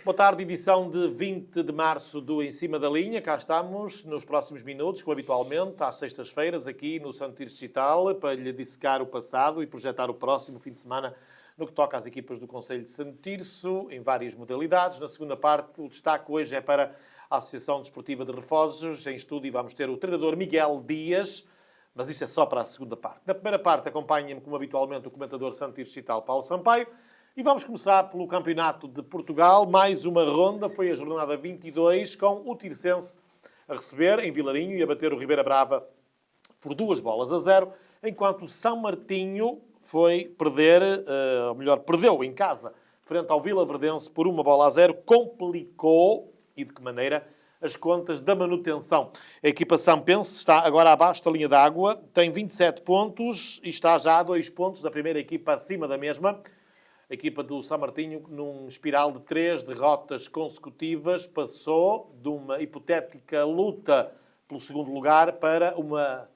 Boa tarde, edição de 20 de março do Em Cima da Linha. Cá estamos nos próximos minutos, como habitualmente, às sextas-feiras, aqui no Santo Tirso Digital, para lhe dissecar o passado e projetar o próximo fim de semana no que toca às equipas do Conselho de Santo Tirso, em várias modalidades. Na segunda parte, o destaque hoje é para a Associação Desportiva de Refosos. Em estúdio vamos ter o treinador Miguel Dias, mas isto é só para a segunda parte. Na primeira parte, acompanha-me, como habitualmente, o comentador Santo Tirso Digital, Paulo Sampaio. E vamos começar pelo Campeonato de Portugal. Mais uma ronda, foi a jornada 22, com o Tirsense a receber em Vilarinho e a bater o Ribeira Brava por 2-0, enquanto o São Martinho foi perder, ou melhor, perdeu em casa, frente ao Vila Verdense por 1-0, complicou, e de que maneira, as contas da manutenção. A equipa sampense está agora abaixo da linha d'água, tem 27 pontos e está já a 2 pontos da primeira equipa acima da mesma. A equipa do São Martinho, num espiral de 3 derrotas consecutivas, passou de uma hipotética luta pelo segundo lugar para uma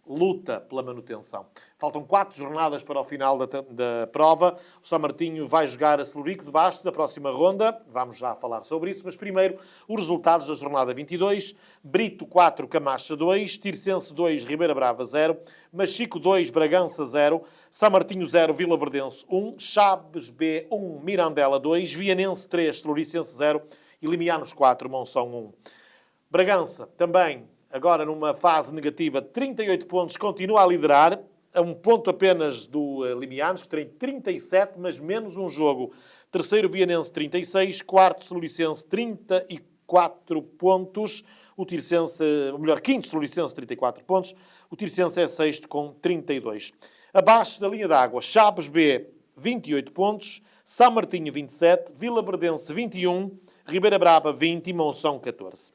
luta pela manutenção. Faltam 4 jornadas para o final da prova. O São Martinho vai jogar a Celurico debaixo da próxima ronda. Vamos já falar sobre isso. Mas primeiro, os resultados da jornada 22. Brito 4, Camacha 2. Tirsense 2, Ribeira Brava 0. Machico 2, Bragança 0. São Martinho 0, Vila Verdense 1. Chaves B 1, Mirandela 2. Vianense 3, Floricense 0. E Limianos 4, Monção 1. Bragança também, agora numa fase negativa, 38 pontos, continua a liderar, a um ponto apenas do Limianos, que tem 37, mas menos um jogo. Terceiro, Vianense, 36. Quarto, Floricense, 34 pontos. O Tirsense, ou melhor, quinto, Floricense, 34 pontos. O Tirsense é sexto com 32. Abaixo da linha d'água, Chaves B, 28 pontos. São Martinho, 27. Vila Verdense, 21. Ribeira Brava, 20. E Monção, 14.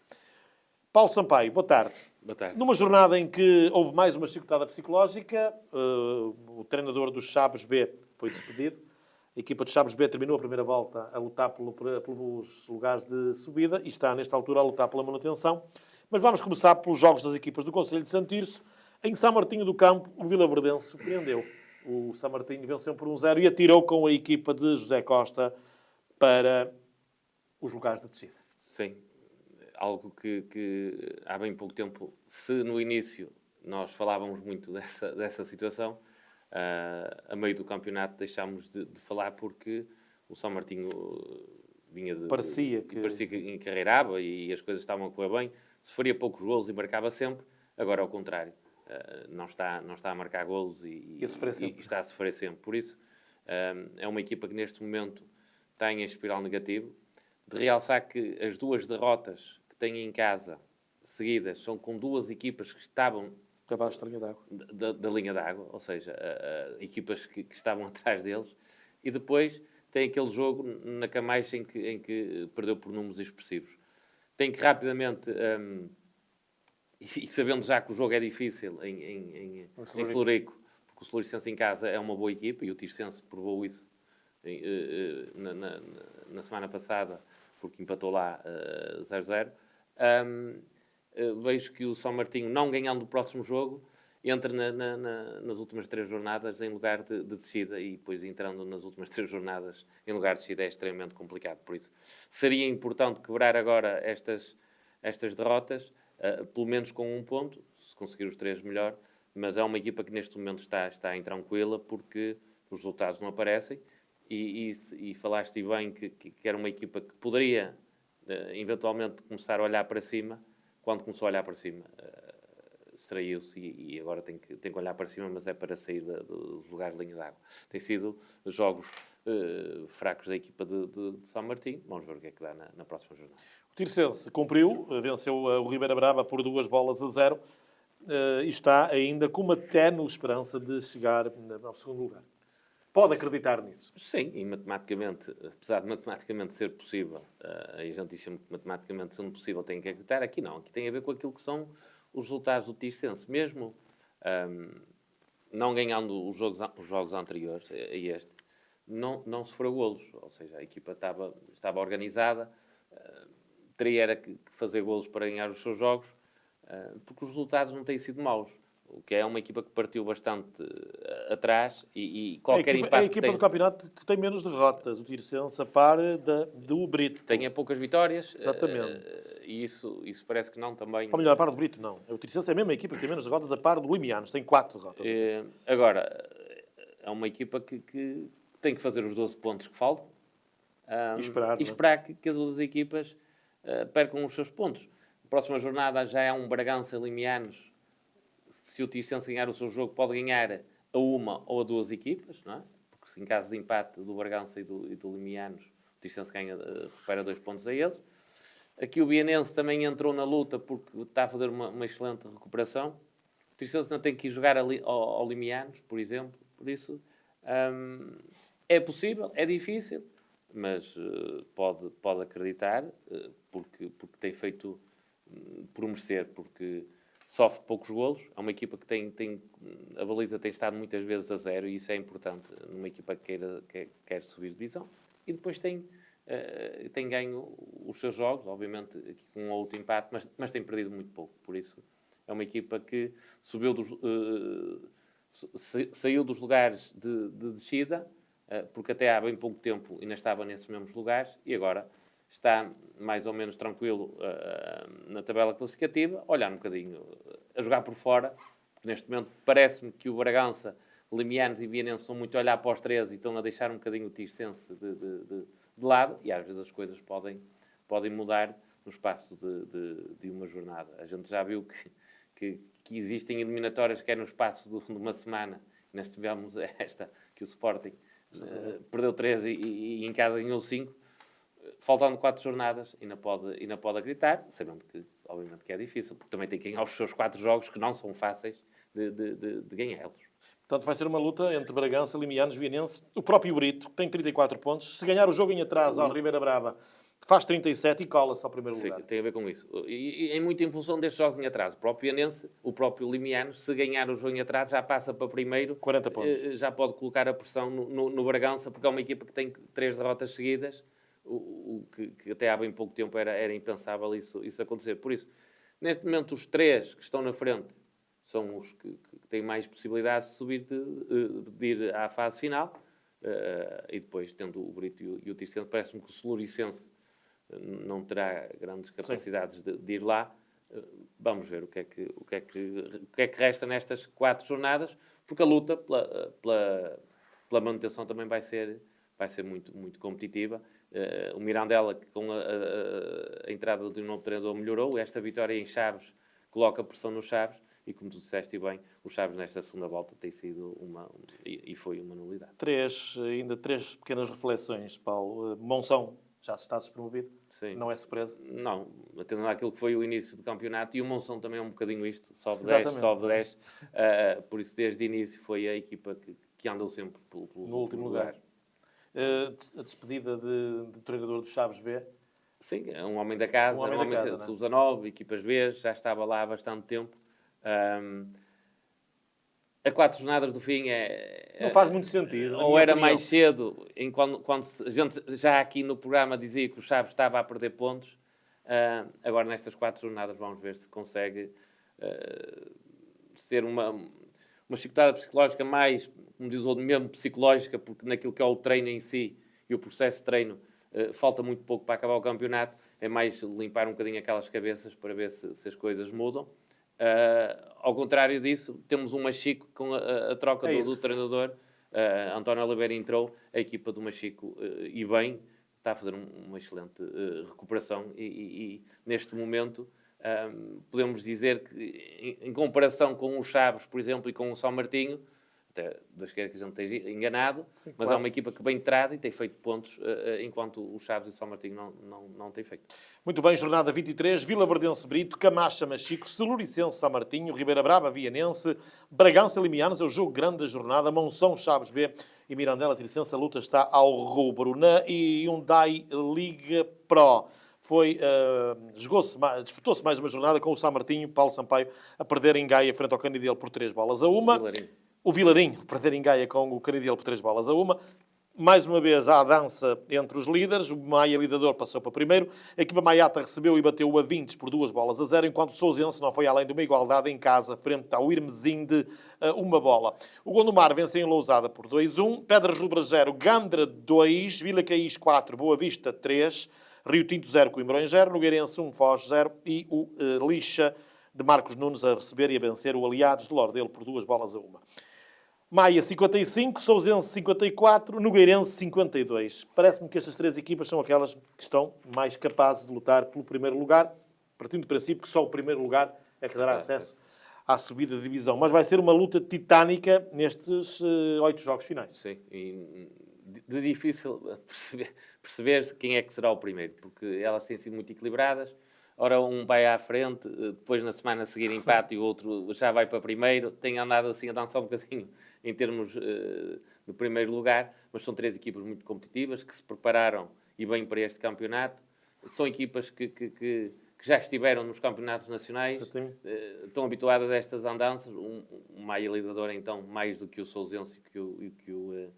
Paulo Sampaio, boa tarde. Boa tarde. Numa jornada em que houve mais uma chicotada psicológica, o treinador dos Chaves B foi despedido. A equipa de Chaves B terminou a primeira volta a lutar pelos lugares de subida e está, nesta altura, a lutar pela manutenção. Mas vamos começar pelos jogos das equipas do Conselho de Santo Tirso. Em São Martinho do Campo, o Vila Verdense surpreendeu. O São Martinho venceu por 1-0 e atirou com a equipa de José Costa para os lugares de descida. Sim. Algo que há bem pouco tempo, se no início nós falávamos muito dessa situação, a meio do campeonato deixámos de falar porque o São Martinho vinha parecia que encarreirava e as coisas estavam a correr bem, sofria poucos golos e marcava sempre. Agora ao contrário, não está a marcar golos e está a sofrer sempre. Por isso, é uma equipa que neste momento está em espiral negativo. De realçar que as 2 derrotas que têm em casa seguidas são com 2 equipas que estavam abaixo da linha d'água, da linha d'água, ou seja, equipas que estavam atrás deles, e depois tem aquele jogo na Camaixa em que perdeu por números expressivos. Tem que rapidamente, e sabendo já que o jogo é difícil em Florico, porque o Floricense em casa é uma boa equipa, e o Tirsense provou isso na semana passada, porque empatou lá 0-0. Vejo que o São Martinho, não ganhando o próximo jogo, entra nas últimas 3 jornadas em lugar de descida, e depois entrando nas últimas 3 jornadas em lugar de descida é extremamente complicado. Por isso, seria importante quebrar agora estas derrotas, pelo menos com 1 ponto, se conseguir os 3 melhor, mas é uma equipa que neste momento está intranquila porque os resultados não aparecem. E falaste bem que era uma equipa que poderia eventualmente começar a olhar para cima. Quando começou a olhar para cima, distraiu-se e agora tem que olhar para cima, mas é para sair dos lugares de linha d'água. Tem sido jogos fracos da equipa de São Martinho. Vamos ver o que é que dá na próxima jornada. O Tirsense cumpriu, venceu o Ribeira Brava por 2-0 e está ainda com uma ténue esperança de chegar ao segundo lugar. Pode acreditar nisso? Sim, e matematicamente, apesar de matematicamente ser possível, a gente diz sempre que matematicamente sendo possível tem que acreditar, aqui não. Aqui tem a ver com aquilo que são os resultados do Tirsense. Mesmo não ganhando os jogos anteriores a este, não sofreu golos. Ou seja, a equipa estava organizada, teria que fazer golos para ganhar os seus jogos, porque os resultados não têm sido maus. o que é uma equipa que partiu bastante atrás e É qualquer a impacto equipa que tem, do campeonato que tem menos derrotas. O Tirsense a par do Brito. tenha poucas vitórias. Exatamente. E isso parece que não também. Ou melhor, a par do Brito, não. O Tirsense é a mesma equipa que tem menos derrotas a par do Limianos. Tem 4 derrotas. Agora, é uma equipa que tem que fazer os 12 pontos que faltam. E esperar, não é? esperar que as outras equipas percam os seus pontos. A próxima jornada já é um Bragança-Limianos. Se o Tirsense ganhar o seu jogo, pode ganhar a uma ou a duas equipas, não é? Porque se em caso de empate do Bragança e do Limianos, o Tirsense recupera 2 pontos a eles. Aqui o Bienense também entrou na luta porque está a fazer uma excelente recuperação. O Tirsense não tem que ir jogar ao Limianos, por exemplo. Por isso, é possível, é difícil, mas pode acreditar, porque tem feito por merecer, porque sofre poucos golos. É uma equipa que a baliza tem estado muitas vezes a 0 e isso é importante numa equipa que quer subir de divisão. E depois tem ganho os seus jogos, obviamente aqui com um outro empate, mas tem perdido muito pouco. Por isso é uma equipa que saiu dos lugares de descida, porque até há bem pouco tempo ainda estava nesses mesmos lugares e agora está mais ou menos tranquilo na tabela classificativa, olhar um bocadinho, a jogar por fora, porque neste momento parece-me que o Bragança, Limianos e Bienense estão muito a olhar para os 13 e estão a deixar um bocadinho o Tirsense de lado, e às vezes as coisas podem mudar no espaço de uma jornada. A gente já viu que existem eliminatórias que é no espaço de uma semana, e nós tivemos esta, que o Sporting perdeu 13 e em casa ganhou 5, faltando 4 jornadas, ainda pode acreditar, sabendo que, obviamente, que é difícil, porque também tem que ganhar os seus 4 jogos, que não são fáceis de ganhá-los. Portanto, vai ser uma luta entre Bragança, Limianos, Vianense, o próprio Brito, que tem 34 pontos. Se ganhar o jogo em atraso ao Ribeira Brava, faz 37 e cola-se ao primeiro lugar. Sim, tem a ver com isso. E é muito em função destes jogos em atraso. O próprio Vianense, o próprio Limianos, se ganhar o jogo em atraso, já passa para primeiro. 40 pontos. Já pode colocar a pressão no Bragança, porque é uma equipa que tem 3 derrotas seguidas, o que até há bem pouco tempo era impensável isso acontecer. Por isso, neste momento, os 3 que estão na frente são os que têm mais possibilidades de subir, de ir à fase final. E depois, tendo o Brito e o Tirsense, parece-me que o Soluricense não terá grandes capacidades de ir lá. Vamos ver o que é que resta nestas 4 jornadas, porque a luta pela manutenção também vai ser muito, muito competitiva. O Mirandela, que com a entrada de um novo treinador, melhorou. Esta vitória em Chaves coloca pressão nos Chaves. E como tu disseste bem, os Chaves nesta segunda volta tem sido foi uma nulidade. Ainda três pequenas reflexões, Paulo. Monção já está despromovido? Sim. Não é surpresa? Não, atendendo àquilo que foi o início do campeonato, e o Monção também é um bocadinho isto, sobe 10, Exatamente. sobe 10. Por isso, desde o início, foi a equipa que andou sempre pelos No último lugar. A despedida do treinador do Chaves B. Sim, é um homem da casa, Um homem da casa, sub-19, equipas B, já estava lá há bastante tempo. A 4 jornadas do fim não faz muito sentido. Ou era mais cedo, quando a gente já aqui no programa dizia que o Chaves estava a perder pontos. Agora nestas 4 jornadas vamos ver se consegue ser uma chicotada psicológica mais, como diz o outro, mesmo psicológica, porque naquilo que é o treino em si e o processo de treino falta muito pouco para acabar o campeonato. É mais limpar um bocadinho aquelas cabeças para ver se as coisas mudam. Ao contrário disso, temos um Machico com a troca do treinador. António Oliveira entrou, a equipa do Machico, e bem, está a fazer uma excelente recuperação e neste momento podemos dizer que em comparação com os Chaves, por exemplo, e com o São Martinho, até Deus queira que a gente esteja enganado, sim, mas claro, é uma equipa que bem entrada e tem feito pontos, enquanto os Chaves e o São Martinho não têm feito. Muito bem, jornada 23, Vila Verdense Brito, Camacha Machico, Celuricense São Martinho, Ribeira Brava Vianense, Bragança Limianos, é o jogo grande da jornada, Monção Chaves B e Mirandela Tirsense, a luta está ao rubro. Na Hyundai Liga Pro disputou-se mais uma jornada com o São Martinho, Paulo Sampaio, a perder em Gaia frente ao Canidelo por 3-1. O Vilarinho, perder em Gaia com o Canidelo por 3-1. mais uma vez, há a dança entre os líderes. O Maia Lidador passou para primeiro. A equipa Maiata recebeu e bateu o Avintes por 2-0, enquanto o Sousense não foi além de uma igualdade em casa, frente ao Irmesinde, uma bola. O Gondomar vence em Lousada por 2-1. Pedras Rubras 0, Gandra 2, Vila Caís 4, Boa Vista 3, Rio Tinto 0, Coimbrões 0, Nogueirense 1, Foz 0 e o Lixa de Marcos Nunes a receber e a vencer o Aliados de Lordelo por 2-1. Maia 55, Sousense 54, Nogueirense 52. Parece-me que estas três equipas são aquelas que estão mais capazes de lutar pelo primeiro lugar, partindo do princípio que só o primeiro lugar é que dará acesso à subida de divisão. Mas vai ser uma luta titânica nestes 8 jogos finais. Sim, e de difícil perceber quem é que será o primeiro, porque elas têm sido muito equilibradas. Ora, um vai à frente, depois na semana a seguir empate e o outro já vai para primeiro. Tem andado assim a dançar um bocadinho em termos de primeiro lugar, mas são três equipas muito competitivas que se prepararam e bem para este campeonato. São equipas que já estiveram nos campeonatos nacionais, estão habituadas a estas andanças. O Maia Lidador, então, mais do que o Sousense e que o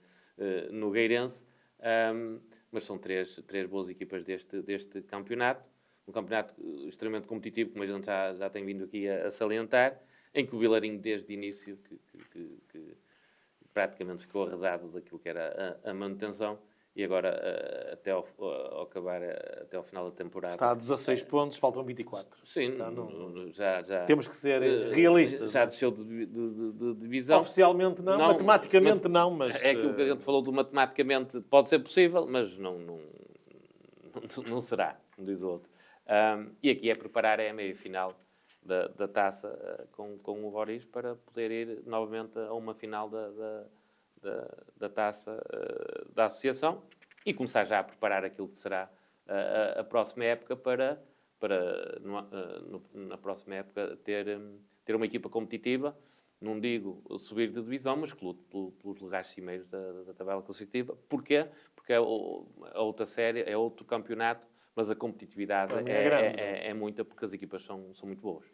Nogueirense, mas são três boas equipas deste campeonato. Um campeonato extremamente competitivo, como a gente já tem vindo aqui a salientar, em que o Vilarinho, desde o início, que praticamente ficou arredado daquilo que era a manutenção, e agora, até ao final da temporada... Está a 16 pontos, faltam 24. Sim, já temos que ser realistas. Já desceu de divisão. Oficialmente não, matematicamente não, mas... É aquilo que a gente falou do matematicamente, pode ser possível, mas não será, como diz o outro. E aqui é preparar a meia-final da taça com o Voris para poder ir novamente a uma final da taça da associação e começar já a preparar aquilo que será a próxima época para na próxima época ter uma equipa competitiva. Não digo subir de divisão, mas que lute pelos lugares cimeiros da tabela classificativa. Porquê? Porque é outra série, é outro campeonato, mas a competitividade é muita, porque as equipas são muito boas.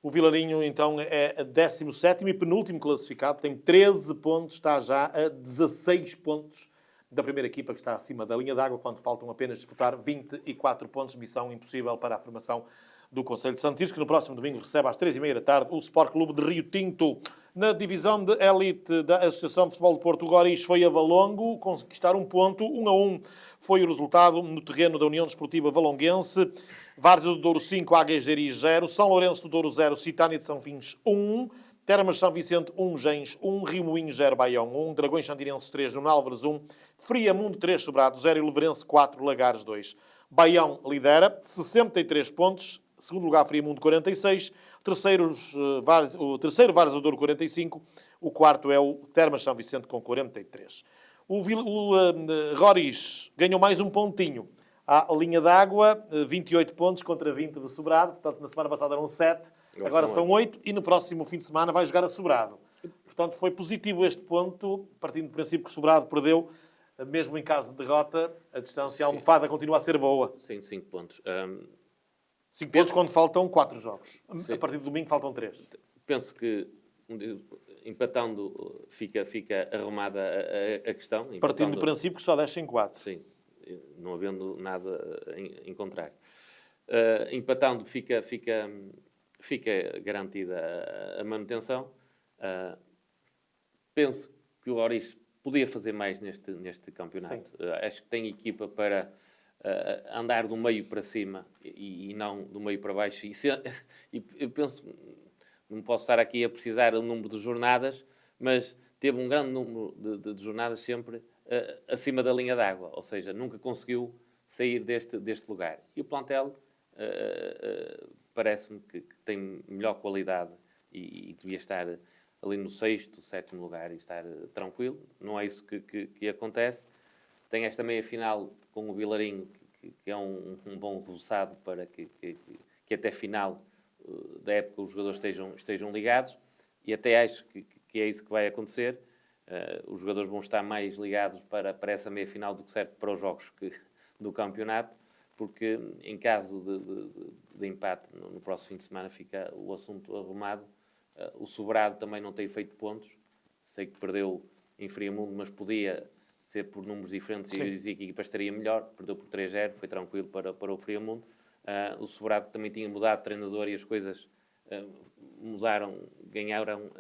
O Vilarinho, então, é 17º e penúltimo classificado, tem 13 pontos, está já a 16 pontos da primeira equipa que está acima da linha d'água, quando faltam apenas disputar 24 pontos, missão impossível para a formação do Conselho de Santirce, que no próximo domingo recebe às 3h30 da tarde o Sport Clube de Rio Tinto. Na divisão de elite da Associação de Futebol de Porto, o Goris foi a Valongo conquistar um ponto, 1-1 foi o resultado no terreno da União Desportiva Valonguense. Várzea do Douro 5, Águias de Iris 0, São Lourenço do Douro 0, Citânia de São Fins 1, Termas São Vicente 1, Gens 1, Rio Moinho 0, Baião 1, Dragões Santirenses 3, Nuno Álvares 1, Friamundo 3, Sobrado 0 e Leverense 4, Lagares 2. Baião lidera, 63 pontos, segundo lugar Friamundo 46, o terceiro Várzea do Douro 45, o quarto é o Termas São Vicente com 43. O Roris ganhou mais um pontinho à linha d'água, 28 pontos contra 20 de Sobrado. Portanto, na semana passada eram 7, agora são 8. E no próximo fim de semana vai jogar a Sobrado. Portanto, foi positivo este ponto, partindo do princípio que Sobrado perdeu, mesmo em caso de derrota, a distância almofada continua a ser boa. Sim, 5 pontos. 5 pontos quando faltam 4 jogos. Sim. A partir do domingo faltam 3. Penso que empatando fica arrumada a questão. Partindo do princípio que só descem 4. Sim, não havendo nada em contrário. Empatando fica garantida a manutenção. Penso que o Oris podia fazer mais neste campeonato. Acho que tem equipa para andar do meio para cima e não do meio para baixo. E eu penso, não posso estar aqui a precisar do número de jornadas, mas teve um grande número de jornadas sempre acima da linha d'água, ou seja, nunca conseguiu sair deste lugar. E o plantel parece-me que tem melhor qualidade e devia estar ali no 6º, 7º lugar e estar tranquilo. Não é isso que acontece. Tem esta meia-final com o Vilarinho, que é um bom roçado para que até final da época os jogadores estejam ligados, e até acho que é isso que vai acontecer. Os jogadores vão estar mais ligados para essa meia-final do que certo para os jogos do campeonato, porque em caso de empate no próximo fim de semana fica o assunto arrumado. O Sobrado também não tem feito pontos. Sei que perdeu em Friamundo, mas podia ser por números diferentes, Sim. e eu dizia que a equipa estaria melhor, perdeu por 3-0, foi tranquilo para o Friamundo. O Sobrado também tinha mudado de treinador e as coisas mudaram, ganharam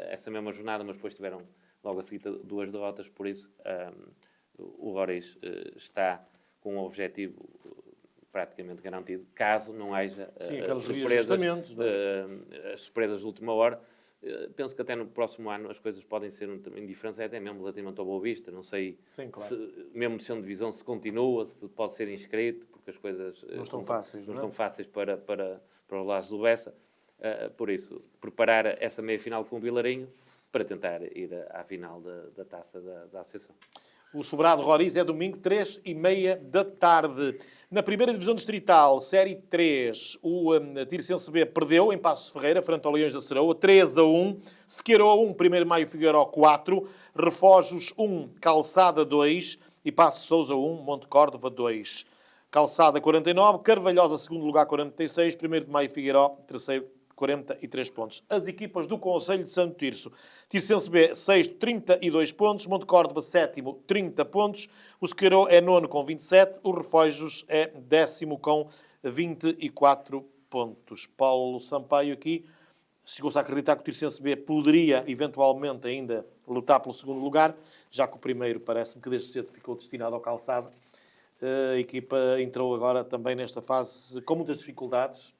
essa mesma jornada, mas depois tiveram logo a seguir 2 derrotas, por isso o Roriz está com um objetivo praticamente garantido, caso não haja surpresas, as surpresas de última hora. Penso que até no próximo ano as coisas podem ser indiferentes, até mesmo relativamente ao Boa Vista. Não sei, sim, claro, se, mesmo descendo de divisão, se continua, se pode ser inscrito, porque as coisas não estão fáceis, não não é? estão fáceis para os lados do Bessa. Por isso, preparar essa meia-final com o Vilarinho para tentar ir à final da taça da Associação. O Sobrado Roriz é domingo, 3h30 da tarde. Na primeira divisão distrital, Série 3, o Tirsense B perdeu em Passos Ferreira, frente ao Leões da Ceroa, 3-1. Sequeiró 1, 1º Maio Figueiró 4. Refojos 1, Calçada 2. E Passos Sousa 1, Monte Córdoba 2. Calçada 49, Carvalhosa, segundo lugar, 46. 1º de Maio Figueiró, terceiro, 43 pontos. As equipas do Conselho de Santo Tirso. Tirsense B, sexto, 32 pontos. Monte Córdoba, sétimo, 30 pontos. O Sequeiró é nono com 27. O Refojos é décimo com 24 pontos. Paulo Sampaio aqui chegou-se a acreditar que o Tirsense B poderia, eventualmente, ainda lutar pelo segundo lugar, já que o primeiro parece-me que desde cedo ficou destinado ao Calçada. A equipa entrou agora também nesta fase com muitas dificuldades.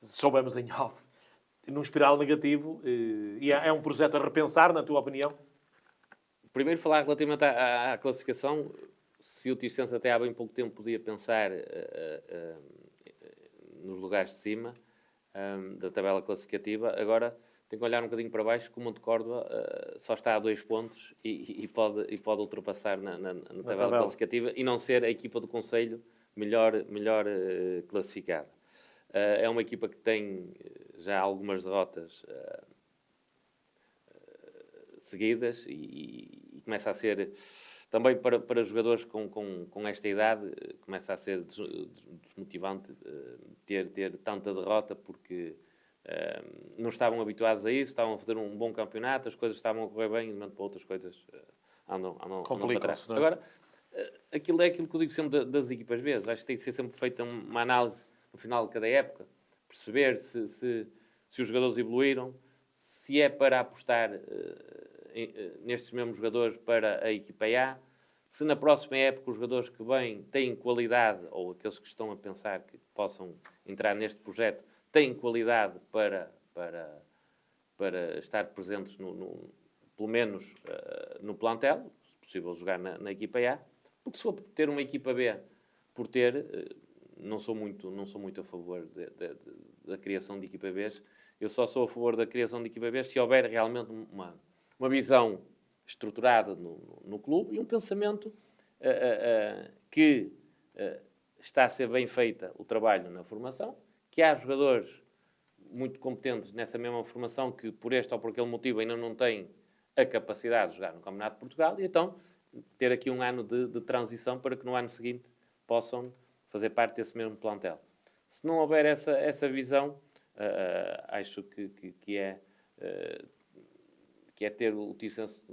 Soubemos em off, num espiral negativo, e é um projeto a repensar, na tua opinião? Primeiro, falar relativamente à classificação. Se o Tirsense até há bem pouco tempo podia pensar nos lugares de cima da tabela classificativa, agora tem que olhar um bocadinho para baixo, que o Monte Córdoba só está a 2 pontos e pode ultrapassar na tabela classificativa e não ser a equipa do Conselho melhor classificada. É uma equipa que tem já algumas derrotas seguidas e começa a ser, também para jogadores com esta idade, começa a ser desmotivante ter tanta derrota, porque não estavam habituados a isso, estavam a fazer um bom campeonato, as coisas estavam a correr bem, e de para outras coisas andam para trás. Não é? Agora, aquilo é aquilo que eu digo sempre das equipas B. Acho que tem que ser sempre feita uma análise no final de cada época, perceber se os jogadores evoluíram, se é para apostar nestes mesmos jogadores para a equipa A, se na próxima época os jogadores que vêm têm qualidade, ou aqueles que estão a pensar que possam entrar neste projeto, têm qualidade para estar presentes, pelo menos no plantel, se possível jogar na equipa A, porque se for ter uma equipa B por ter... Não sou muito a favor da criação de equipa B. Eu só sou a favor da criação de equipa B se houver realmente uma visão estruturada no clube e um pensamento que está a ser bem feita o trabalho na formação, que há jogadores muito competentes nessa mesma formação que por este ou por aquele motivo ainda não têm a capacidade de jogar no Campeonato de Portugal e então ter aqui um ano de transição para que no ano seguinte possam fazer parte desse mesmo plantel. Se não houver essa visão, acho que é ter o Tirsense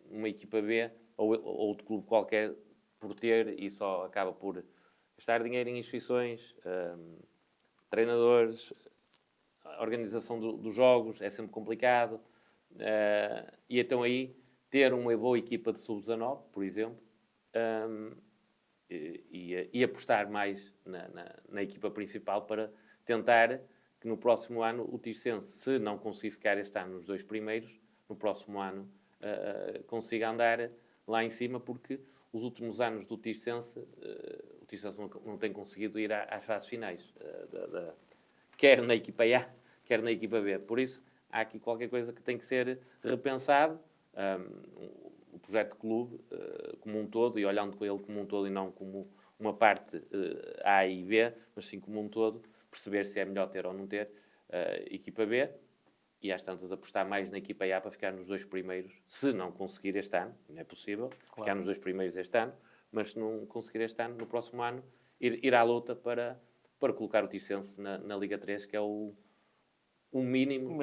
uma equipa B ou outro clube qualquer por ter e só acaba por gastar dinheiro em instituições, treinadores, a organização dos jogos é sempre complicado. E então aí ter uma boa equipa de sub-19, por exemplo, e apostar mais na equipa principal para tentar que no próximo ano o Tirsense, se não conseguir ficar este ano nos 2 primeiros, no próximo ano consiga andar lá em cima, porque os últimos anos do Tirsense, o Tirsense não tem conseguido ir às fases finais, quer na equipa A, quer na equipa B. Por isso, há aqui qualquer coisa que tem que ser repensado. O projeto de clube como um todo, e olhando com ele como um todo e não como uma parte A e B, mas sim como um todo, perceber se é melhor ter ou não ter equipa B e às tantas apostar mais na equipa A para ficar nos 2 primeiros, se não conseguir este ano, não é possível, ficar nos 2 primeiros este ano, mas se não conseguir este ano, no próximo ano, ir à luta para colocar o Tirsense na Liga 3, que é o o mínimo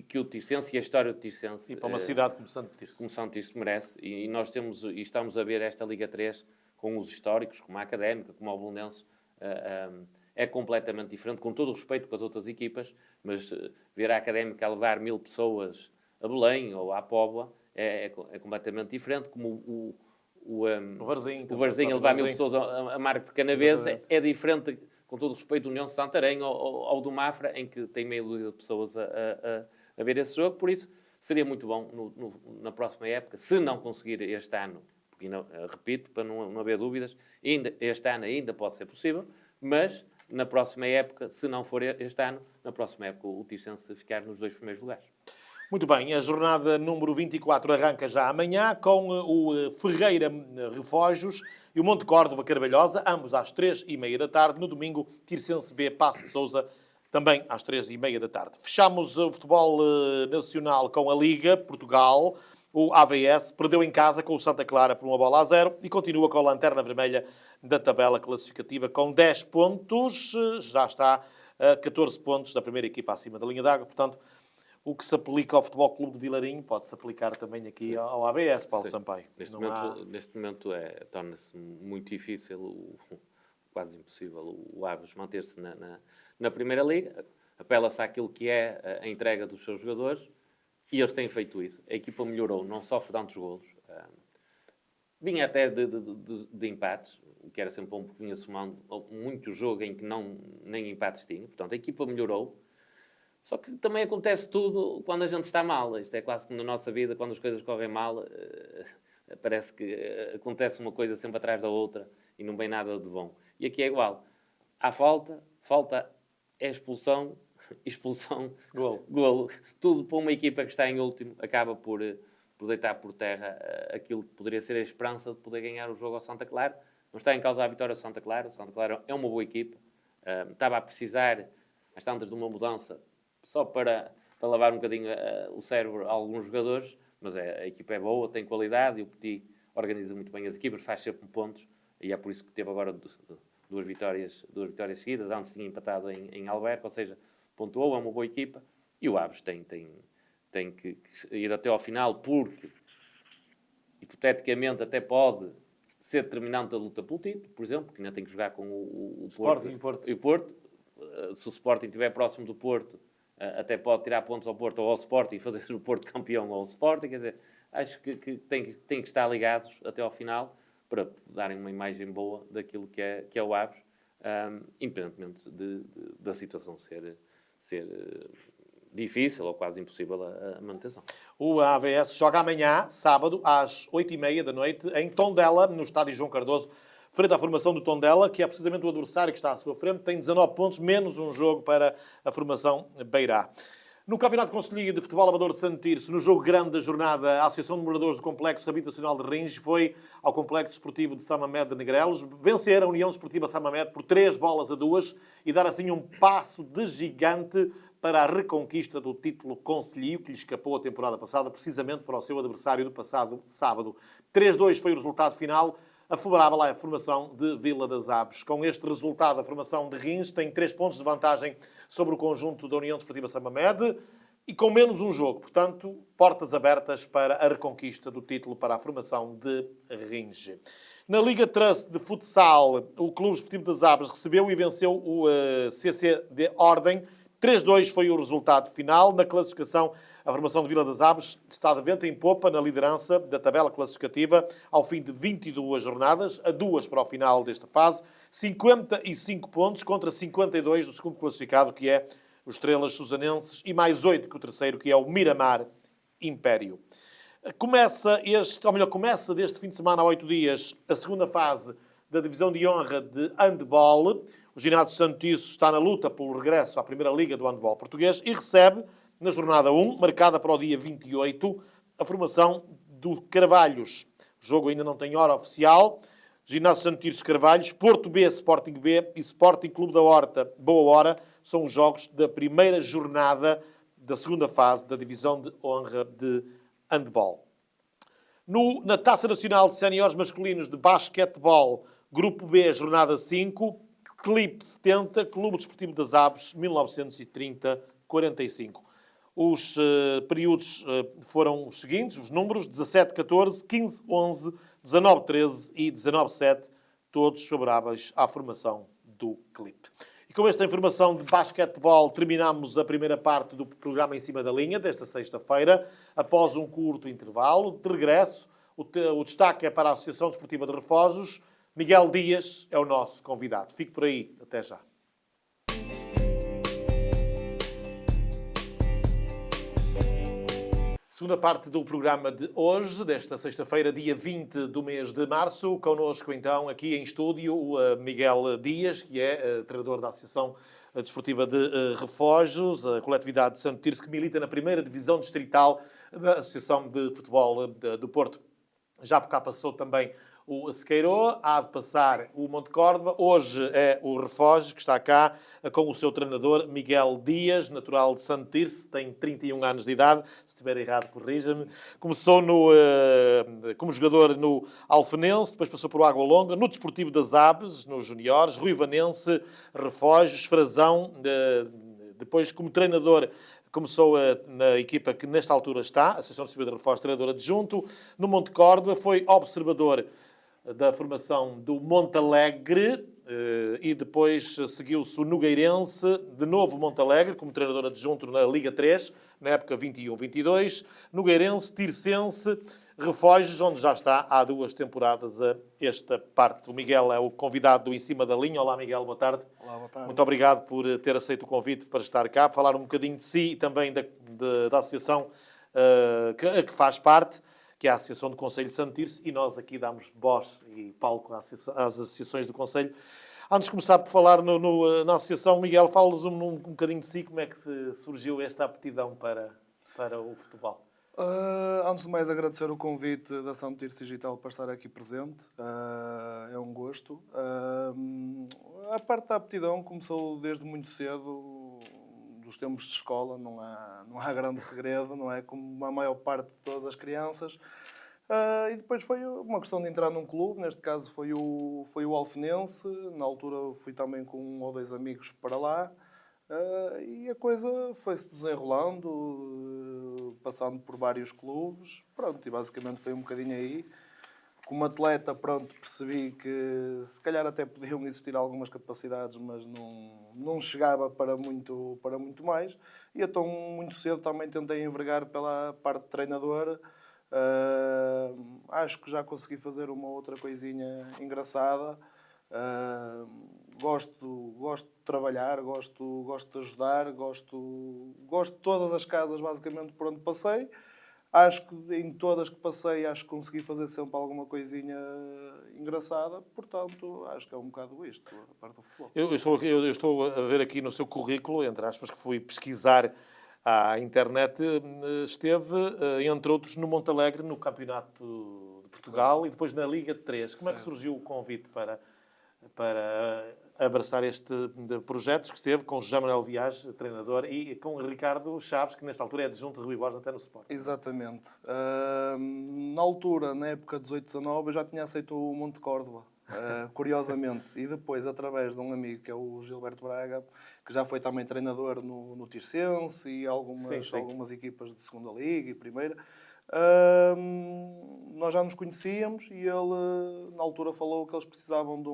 que o Tirsense e a história do Tirsense... E para uma cidade como Santo Tirso. Como Santo Tirso merece. E nós estamos a ver esta Liga 3 com os históricos, como a Académica, como o Belenenses, é completamente diferente, com todo o respeito com as outras equipas, mas ver a Académica a levar 1000 pessoas a Belém ou à Póvoa é completamente diferente, como o Varzim a levar 1000 pessoas a Marco de Canaveses é diferente, com todo o respeito, do União de Santarém ou do Mafra, em que tem meia dúzia de pessoas a ver esse jogo. Por isso, seria muito bom na próxima época, se não conseguir este ano, porque, repito, para não haver dúvidas, este ano ainda pode ser possível, mas na próxima época, se não for este ano, na próxima época o Tirsense ficar nos 2 primeiros lugares. Muito bem, a jornada número 24 arranca já amanhã com o Ferreira Refógios e o Monte Córdoba Carvalhosa, ambos às 3h30 da tarde. No domingo, Tirsense B, Paço de Sousa, também às 3h30 da tarde. Fechamos o futebol nacional com a Liga Portugal. O AVS perdeu em casa com o Santa Clara por 1-0 e continua com a lanterna vermelha da tabela classificativa com 10 pontos. Já está a 14 pontos da primeira equipa acima da linha d'água. Portanto, o que se aplica ao Futebol Clube de Vilarinho pode-se aplicar também aqui ao AVS, Paulo Sampaio. Neste momento torna-se muito difícil, quase impossível, o Aves manter-se na Primeira Liga. Apela-se àquilo que é a entrega dos seus jogadores. E eles têm feito isso. A equipa melhorou, não sofre tantos golos. Vinha até de empates, o que era sempre um pouquinho assomando muito jogo em que nem empates tinha. Portanto, a equipa melhorou. Só que também acontece tudo quando a gente está mal. Isto é quase como na nossa vida, quando as coisas correm mal, parece que acontece uma coisa sempre atrás da outra e não vem nada de bom. E aqui é igual. Há falta é expulsão, golo. Tudo para uma equipa que está em último acaba por deitar por terra aquilo que poderia ser a esperança de poder ganhar o jogo ao Santa Clara. Não está em causa a vitória do Santa Clara. O Santa Clara é uma boa equipa. Estava a precisar, às tantas, de uma mudança só para lavar um bocadinho o cérebro a alguns jogadores, mas a equipa é boa, tem qualidade e o Petit organiza muito bem as equipas, faz sempre pontos e é por isso que teve agora duas vitórias seguidas. Antes tinha empatado em Alberca, ou seja, pontuou, é uma boa equipa. E o Aves tem que ir até ao final, porque hipoteticamente até pode ser determinante da luta pelo título, por exemplo, que ainda tem que jogar com o Porto e o Porto. Se o Sporting estiver próximo do Porto, até pode tirar pontos ao Porto ou ao Sporting e fazer o Porto campeão ou ao Sporting. Quer dizer, acho que tem que estar ligados até ao final para darem uma imagem boa daquilo que é o Aves, independentemente da situação ser difícil ou quase impossível a manutenção. O AVS joga amanhã, sábado, às 8h30 da noite, em Tondela, no estádio João Cardoso, frente à formação do Tondela, que é precisamente o adversário que está à sua frente, tem 19 pontos, menos um jogo para a formação Beirá. No Campeonato Concelhia de Futebol Amador de Santo Tirso, no jogo grande da jornada, a Associação de Moradores do Complexo Habitacional de Rins foi ao Complexo Desportivo de Samamed de Negrelos vencer a União Desportiva Samamed por 3-2 e dar assim um passo de gigante para a reconquista do título concelhio, que lhe escapou a temporada passada, precisamente para o seu adversário do passado sábado. 3-2 foi o resultado final, afavorável à formação de Vila das Aves. Com este resultado, a formação de Rins tem 3 pontos de vantagem sobre o conjunto da União Desportiva Samamed e com menos um jogo. Portanto, portas abertas para a reconquista do título para a formação de Rins. Na Liga Trust de Futsal, o Clube Desportivo das Aves recebeu e venceu o CC de Ordem. 3-2 foi o resultado final. Na classificação, a formação de Vila das Aves está de vento em popa na liderança da tabela classificativa ao fim de 22 jornadas, a 2 para o final desta fase. 55 pontos contra 52 do segundo classificado, que é os Estrelas Susanenses, e mais 8 que o terceiro, que é o Miramar Império. Começa deste fim de semana a 8 dias a segunda fase da Divisão de Honra de Handball. O Ginásio Santo Tirso está na luta pelo regresso à Primeira Liga do Handball português e recebe, na jornada 1, marcada para o dia 28, a formação do Carvalhos. O jogo ainda não tem hora oficial. Ginásio Santo Tirso Carvalhos, Porto B, Sporting B e Sporting Clube da Horta, Boa Hora, são os jogos da primeira jornada da segunda fase da Divisão de Honra de Handball. Na Taça Nacional de Séniores Masculinos de Basquetebol, Grupo B, jornada 5, Clipe 70, Clube Desportivo das Aves, 1930, 45. Os períodos foram os seguintes, os números 17-14, 15-11, 19-13 e 19-7, todos favoráveis à formação do Clipe. E com esta informação de basquetebol terminamos a primeira parte do programa Em Cima da Linha desta sexta-feira. Após um curto intervalo, de regresso, o destaque é para a Associação Desportiva de Refojos. Miguel Dias é o nosso convidado. Fique por aí. Até já. Segunda parte do programa de hoje, desta sexta-feira, dia 20 do mês de março. Connosco, então, aqui em estúdio, o Miguel Dias, que é treinador da Associação Desportiva de Refojos, a coletividade de Santo Tirso, que milita na primeira divisão distrital da Associação de Futebol do Porto. Já por cá passou também o Sequeiró, há de passar o Monte Córdoba. Hoje é o Refojos, que está cá com o seu treinador, Miguel Dias, natural de Santo Tirso, tem 31 anos de idade. Se estiver errado, corrija-me. Começou como jogador no Alfenense, depois passou por Água Longa, no Desportivo das Aves, nos juniores, Ruivanense, Refojos, Frazão. Depois, como treinador, começou na equipa que nesta altura está, a Associação Desportiva de Refojos, treinador adjunto. No Monte Córdoba, foi observador da formação do Montalegre e depois seguiu-se o Nogueirense, de novo Montalegre, como treinador adjunto na Liga 3, na época 21-22. Nogueirense, Tirsense, Refojos, onde já está há 2 temporadas a esta parte. O Miguel é o convidado do Em Cima da Linha. Olá, Miguel, boa tarde. Olá, boa tarde. Muito obrigado por ter aceito o convite para estar cá, para falar um bocadinho de si e também da associação que faz parte, que é a Associação do Conselho de Santo Tirso, e nós aqui damos voz e palco às associações do Conselho. Antes de começar por falar na associação, Miguel, fala-nos um bocadinho de si, como é que surgiu esta aptidão para o futebol. Antes de mais, agradecer o convite da Santo Tirso Digital para estar aqui presente. É um gosto. A parte da aptidão começou desde muito cedo, dos tempos de escola. Não há grande segredo, não é? Como a maior parte de todas as crianças. E depois foi uma questão de entrar num clube. Neste caso foi o Alfenense. Na altura fui também com 1 ou 2 amigos para lá. E a coisa foi-se desenrolando, passando por vários clubes. Pronto, e basicamente foi um bocadinho aí. Como atleta, pronto, percebi que se calhar até podiam existir algumas capacidades, mas não chegava para muito mais. E então, muito cedo, também tentei envergar pela parte de treinador. Acho que já consegui fazer uma outra coisinha engraçada. Gosto de trabalhar, gosto de ajudar, gosto de todas as casas basicamente por onde passei. Acho que em todas que passei, acho que consegui fazer sempre alguma coisinha engraçada. Portanto, acho que é um bocado isto, a parte do futebol. Eu estou a ver aqui no seu currículo, entre aspas, que fui pesquisar à internet, esteve, entre outros, no Montalegre, no Campeonato de Portugal e depois na Liga 3. Como é que surgiu o convite para abraçar este projeto que esteve com o José Manuel Viage, treinador, e com o Ricardo Chaves, que nesta altura é adjunto de Rui Borges até no Sport? Exatamente. Na altura, na época 18-19, eu já tinha aceito o Monte Córdoba, curiosamente. E depois, através de um amigo, que é o Gilberto Braga, que já foi também treinador no Tirsense e algumas equipas de segunda liga e primeira, nós já nos conhecíamos e ele, na altura, falou que eles precisavam de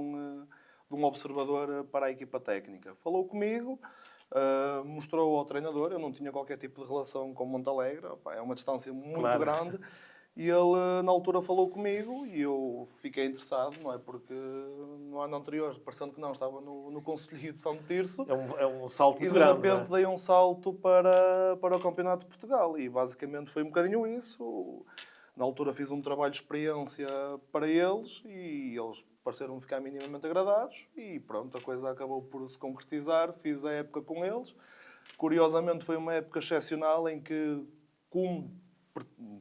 um observador para a equipa técnica. Falou comigo, mostrou ao treinador. Eu não tinha qualquer tipo de relação com Montalegre, é uma distância muito grande. E ele, na altura, falou comigo e eu fiquei interessado, não é? Porque no ano anterior, parecendo que não, estava no Conselho de São Tirso. É um salto muito grande. E de repente dei um salto para o Campeonato de Portugal. E basicamente foi um bocadinho isso. Na altura fiz um trabalho de experiência para eles e eles pareceram ficar minimamente agradados. E pronto, a coisa acabou por se concretizar. Fiz a época com eles. Curiosamente foi uma época excepcional em que, como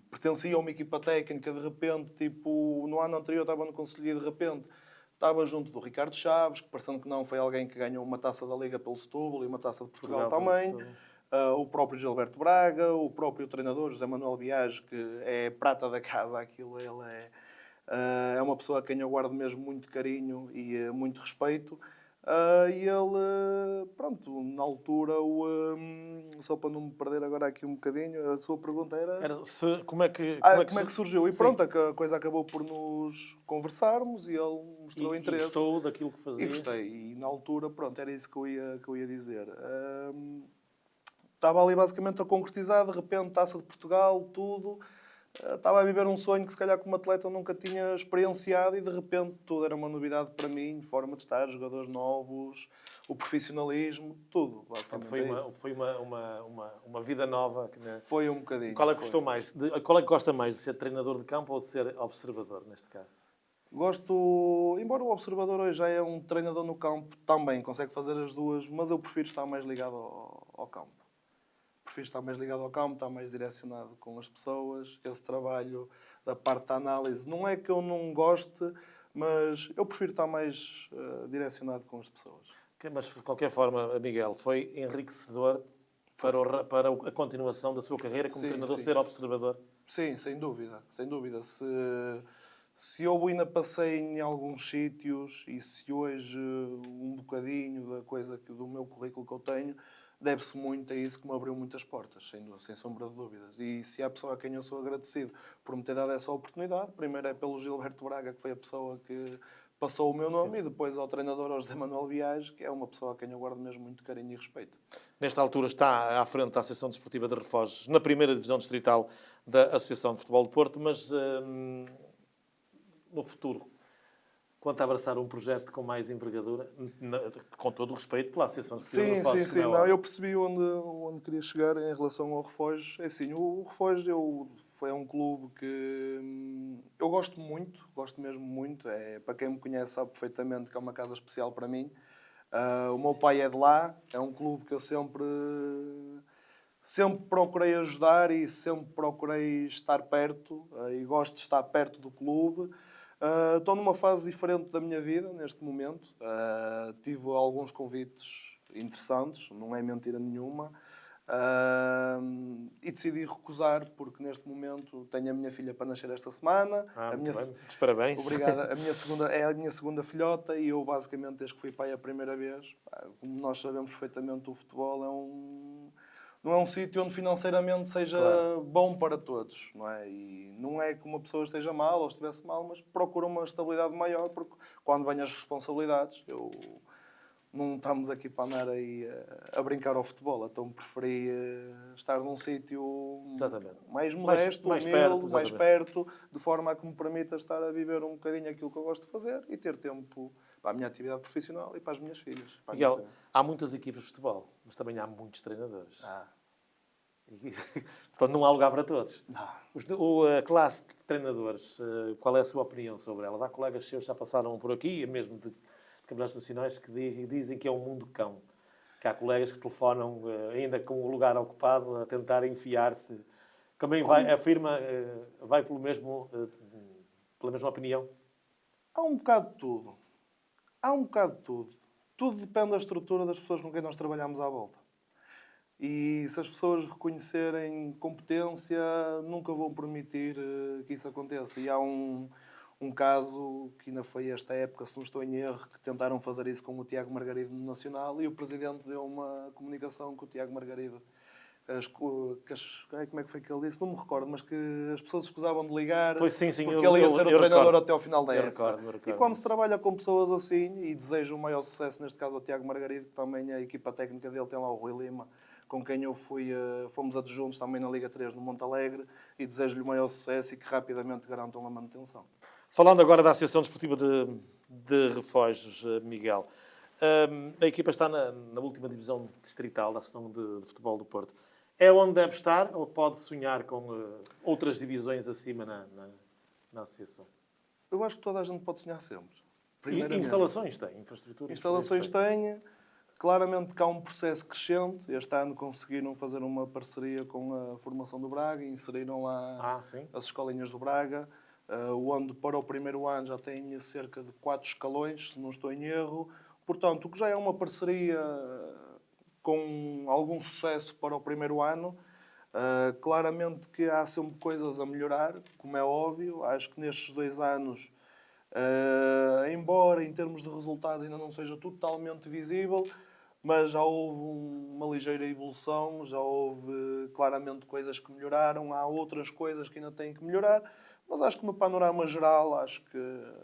pertencia a uma equipa técnica, de repente, tipo, no ano anterior estava no Conselho e de repente estava junto do Ricardo Chaves, que parecendo que não, foi alguém que ganhou uma taça da Liga pelo Setúbal e uma taça de Portugal também. O próprio Gilberto Braga, o próprio treinador José Manuel Viage, que é prata da casa, aquilo ele é uma pessoa a quem eu guardo mesmo muito carinho e muito respeito. E ele, pronto, na altura, só para não me perder agora aqui um bocadinho, a sua pergunta era... Como é que surgiu? E Sim. pronto, a coisa acabou por nos conversarmos e ele mostrou interesse. E gostou daquilo que fazia? E gostei. E na altura, pronto, era isso que eu ia dizer. Estava ali basicamente a concretizar, de repente, Taça de Portugal, tudo. Estava a viver um sonho que se calhar como atleta eu nunca tinha experienciado e de repente tudo era uma novidade para mim, forma de estar, jogadores novos, o profissionalismo, tudo, basicamente. Portanto, foi uma vida nova. Né? Foi um bocadinho. Qual é que gostou mais? Qual é que gosta mais, de ser treinador de campo ou de ser observador, neste caso? Gosto, embora o observador hoje já é um treinador no campo, também consegue fazer as duas, mas eu prefiro estar mais ligado ao campo. Prefiro estar mais ligado ao campo, estar mais direcionado com as pessoas. Esse trabalho da parte da análise, não é que eu não goste, mas eu prefiro estar mais direcionado com as pessoas. Mas, de qualquer forma, Miguel, foi enriquecedor para a continuação da sua carreira como treinador ser observador? Sim, sem dúvida. Sem dúvida. Se eu ainda passei em alguns sítios e se hoje um bocadinho da coisa do meu currículo que eu tenho deve-se muito a isso que me abriu muitas portas, sem sombra de dúvidas. E se há pessoa a quem eu sou agradecido por me ter dado essa oportunidade, primeiro é pelo Gilberto Braga, que foi a pessoa que passou o meu nome, e depois ao treinador José Manuel Viage, que é uma pessoa a quem eu guardo mesmo muito carinho e respeito. Nesta altura está à frente da Associação Desportiva de Refoges, na primeira divisão distrital da Associação de Futebol de Porto, mas no futuro, quanto a abraçar um projeto com mais envergadura, com todo o respeito pela Associação Desportiva de Refoges. Sim. Não, eu percebi onde queria chegar em relação ao Refoges. É assim, o Refoges foi um clube que eu gosto muito, gosto mesmo muito. Para quem me conhece sabe perfeitamente que é uma casa especial para mim. O meu pai é de lá, é um clube que eu sempre procurei ajudar e sempre procurei estar perto e gosto de estar perto do clube. Estou numa fase diferente da minha vida neste momento. Tive alguns convites interessantes, não é mentira nenhuma. E decidi recusar porque neste momento tenho a minha filha para nascer esta semana. Muitos parabéns. Obrigada. É a minha segunda filhota e eu basicamente desde que fui pai a primeira vez, como nós sabemos perfeitamente, o futebol não é um sítio onde financeiramente seja bom para todos, não é? E não é que uma pessoa esteja mal ou estivesse mal, mas procura uma estabilidade maior, porque quando vêm as responsabilidades, não estamos aqui para andar aí a brincar ao futebol, então preferi estar num sítio mais modesto, humilde, mais perto, de forma a que me permita estar a viver um bocadinho aquilo que eu gosto de fazer e ter tempo para a minha atividade profissional e para as minhas filhas. Miguel, há muitas equipas de futebol, mas também há muitos treinadores. Portanto, não há lugar para todos. A classe de treinadores, qual é a sua opinião sobre elas? Há colegas seus que já passaram por aqui, mesmo de campeonatos nacionais, que dizem que é um mundo cão. Que há colegas que telefonam, ainda com o lugar ocupado, a tentar enfiar-se. Também vai pela mesma opinião? Há um bocado de tudo. Tudo depende da estrutura das pessoas com quem nós trabalhamos à volta. E se as pessoas reconhecerem competência, nunca vão permitir que isso aconteça. E há um caso que ainda foi esta época, se não estou em erro, que tentaram fazer isso com o Tiago Margarido no Nacional e o Presidente deu uma comunicação com o Tiago Margarido. Como é que foi que ele disse? Não me recordo, mas que as pessoas escusavam de ligar porque ele ia ser o treinador até ao final da época. E quando se trabalha com pessoas assim, e desejo o maior sucesso, neste caso ao Tiago Margarido, que também a equipa técnica dele tem lá o Rui Lima, com quem eu fomos adjuntos também na Liga 3 no Monte Alegre, e desejo-lhe o maior sucesso e que rapidamente garantam a manutenção. Falando agora da Associação Desportiva de Refoges, Miguel, a equipa está na última divisão distrital da Associação de Futebol do Porto. É onde deve estar ou pode sonhar com outras divisões acima na Associação? Eu acho que toda a gente pode sonhar sempre. E instalações tem, infraestrutura? Instalações tem. Claramente que há um processo crescente. Este ano conseguiram fazer uma parceria com a formação do Braga, inseriram lá as escolinhas do Braga, onde para o primeiro ano já tem cerca de 4 escalões, se não estou em erro. Portanto, o que já é uma parceria com algum sucesso para o primeiro ano. Claramente que há sempre coisas a melhorar, como é óbvio. Acho que nestes 2 anos Embora em termos de resultados ainda não seja totalmente visível, mas já houve uma ligeira evolução, já houve claramente coisas que melhoraram, há outras coisas que ainda têm que melhorar, mas acho que no panorama geral, acho que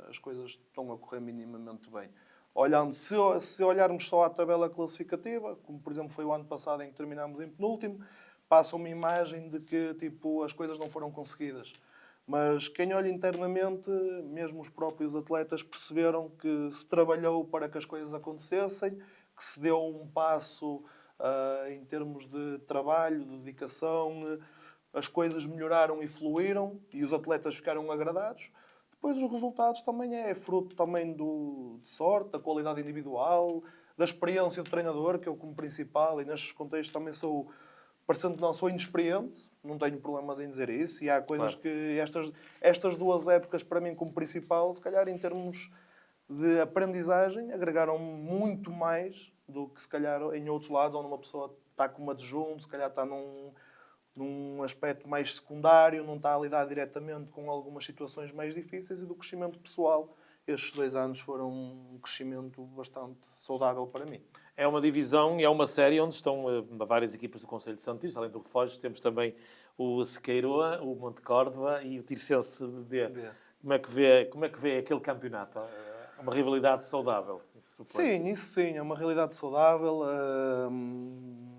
as coisas estão a correr minimamente bem. Olhando, se olharmos só à tabela classificativa, como por exemplo foi o ano passado em que terminámos em penúltimo, passa uma imagem de que tipo, as coisas não foram conseguidas. Mas quem olha internamente, mesmo os próprios atletas perceberam que se trabalhou para que as coisas acontecessem, que se deu um passo em termos de trabalho, de dedicação, as coisas melhoraram e fluíram e os atletas ficaram agradados. Depois os resultados também é fruto também de sorte, da qualidade individual, da experiência do treinador, que eu como principal, e nestes contextos também sou, parecendo que não sou inexperiente, não tenho problemas em dizer isso, e há coisas Claro. que estas duas épocas para mim como principal, se calhar em termos de aprendizagem, agregaram muito mais do que se calhar em outros lados, onde uma pessoa está como adjunto, se calhar está num aspecto mais secundário, não está a lidar diretamente com algumas situações mais difíceis, e do crescimento pessoal. Estes 2 anos foram um crescimento bastante saudável para mim. É uma divisão e é uma série onde estão várias equipas do Conselho de Santos. Além do Refogos, temos também o Sequeiroa, o Monte Córdoba e o Tirsense B. Como é que vê aquele campeonato? É uma rivalidade saudável? Suponho. Sim, isso sim, é uma realidade saudável.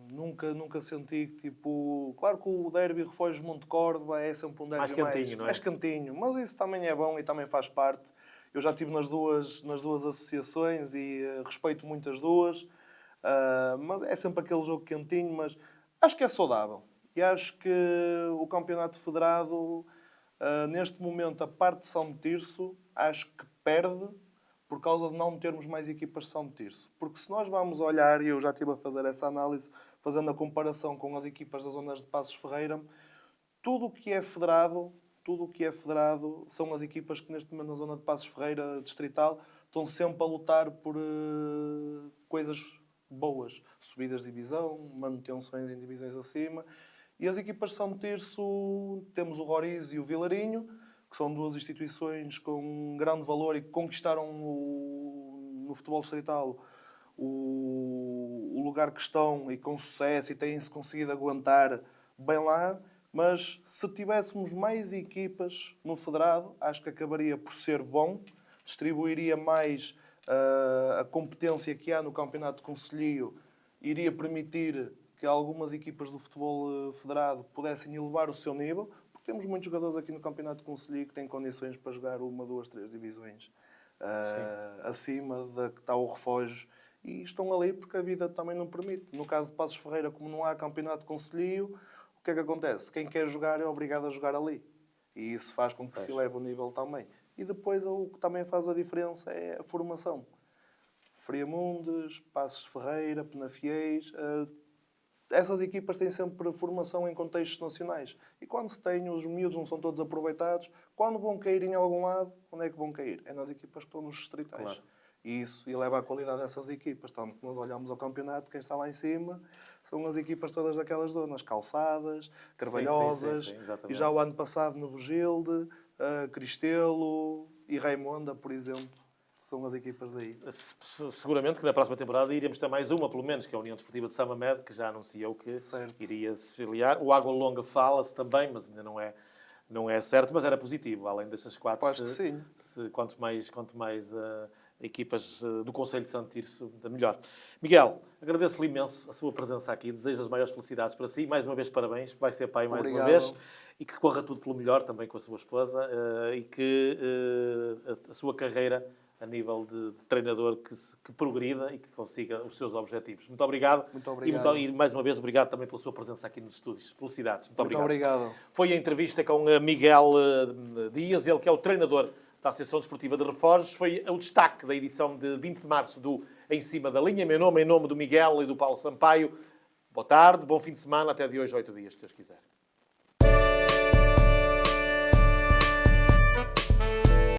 Nunca senti que, tipo... Claro que o derby Refogos Monte Córdoba é sempre um derby Mais quentinho, não é? mais quentinho, mas isso também é bom e também faz parte. Eu já estive nas duas associações e respeito muito as duas. Mas é sempre aquele jogo quentinho, mas acho que é saudável. E acho que o campeonato federado, neste momento, a parte de São Tirso, acho que perde por causa de não termos mais equipas de São Tirso. Porque se nós vamos olhar, e eu já estive a fazer essa análise, fazendo a comparação com as equipas das zonas de Passos Ferreira, tudo o que é federado são as equipas que neste momento na zona de Passos Ferreira distrital estão sempre a lutar por coisas boas. Subidas de divisão, manutenções em divisões acima. E as equipas de São Tirso, temos o Roriz e o Vilarinho, que são duas instituições com grande valor e que conquistaram no futebol distrital o lugar que estão e com sucesso, e têm-se conseguido aguentar bem lá. Mas se tivéssemos mais equipas no federado, acho que acabaria por ser bom, distribuiria mais a competência que há no campeonato de concelho, iria permitir que algumas equipas do futebol federado pudessem elevar o seu nível, porque temos muitos jogadores aqui no campeonato de concelho que têm condições para jogar 1, 2, 3 divisões acima da que está o Refogos, e estão ali porque a vida também não permite. No caso de Passos Ferreira, como não há campeonato de concelho, o que é que acontece? Quem quer jogar é obrigado a jogar ali. E isso faz com que se eleve o nível também. E depois o que também faz a diferença é a formação. Friamundes, Passos Ferreira, Penafiéis, essas equipas têm sempre formação em contextos nacionais. E quando se tem, os miúdos não são todos aproveitados. Quando vão cair em algum lado, onde é que vão cair? É nas equipas que estão nos distritais. Claro. E isso eleva a qualidade dessas equipas. Tanto que nós olhamos ao campeonato, quem está lá em cima são as equipas todas daquelas zonas. Calçadas, Carvalhosas, Sim, exatamente. e já o ano passado no Bugilde, Cristelo e Raimonda, por exemplo. São as equipas daí. Seguramente que na próxima temporada iremos ter mais uma, pelo menos, que é a União Desportiva de Samamed, que já anunciou que iria se filiar. O Água Longa fala-se também, mas ainda não é certo, mas era positivo. Além destas 4, Acho que sim. Quanto mais equipas do Conselho de Santo Tirso, melhor. Miguel, agradeço-lhe imenso a sua presença aqui. Desejo as maiores felicidades para si. Mais uma vez, parabéns. Vai ser pai mais uma vez. E que corra tudo pelo melhor também com a sua esposa. E que a sua carreira a nível de treinador que progrida e que consiga os seus objetivos. Muito obrigado. Muito obrigado. E mais uma vez, obrigado também pela sua presença aqui nos estúdios. Felicidades. Muito obrigado. Foi a entrevista com Miguel Dias, ele que é o treinador da Associação Desportiva de Refogos. Foi o destaque da edição de 20 de março do Em Cima da Linha. Meu nome, em nome do Miguel e do Paulo Sampaio. Boa tarde, bom fim de semana. Até de hoje, 8 dias, se Deus quiser.